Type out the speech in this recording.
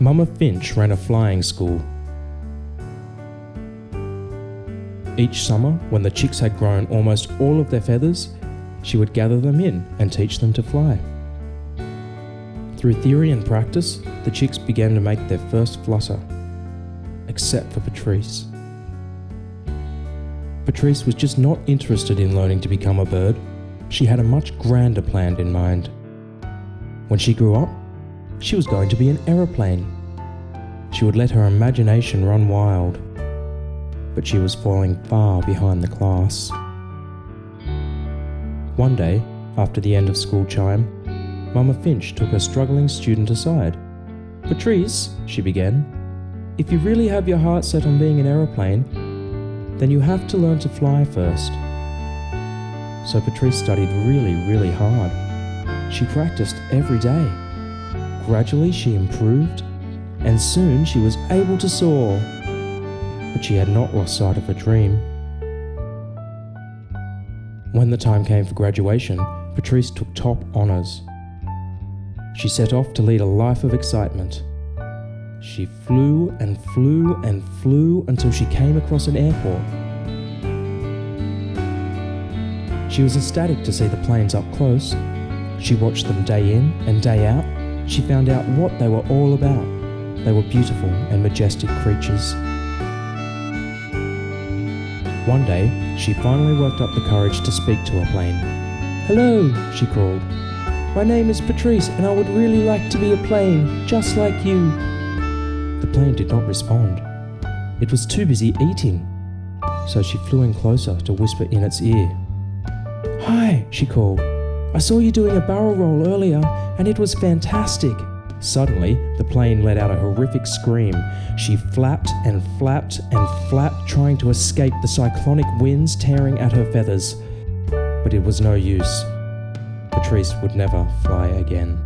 Mama Finch ran a flying school. Each summer, when the chicks had grown almost all of their feathers, she would gather them in and teach them to fly. Through theory and practice, the chicks began to make their first flutter, except for Patrice. Patrice was just not interested in learning to become a bird. She had a much grander plan in mind. When she grew up, she was going to be an aeroplane. She would let her imagination run wild, but she was falling far behind the class. One day, after the end of school chime, Mama Finch took her struggling student aside. "Patrice," she began, "if you really have your heart set on being an aeroplane, then you have to learn to fly first." So Patrice studied really hard. She practiced every day. Gradually she improved, and soon she was able to soar. But she had not lost sight of her dream. When the time came for graduation, Patrice took top honours. She set off to lead a life of excitement. She flew and flew and flew until she came across an airport. She was ecstatic to see the planes up close. She watched them day in and day out. She found out what they were all about. They were beautiful and majestic creatures. One day, she finally worked up the courage to speak to a plane. "Hello," she called. "My name is Patrice and I would really like to be a plane, just like you." The plane did not respond. It was too busy eating. So she flew in closer to whisper in its ear. "Hi," she called. "I saw you doing a barrel roll earlier and it was fantastic." Suddenly, the plane let out a horrific scream. She flapped and flapped and flapped, trying to escape the cyclonic winds tearing at her feathers. But it was no use. Patrice would never fly again.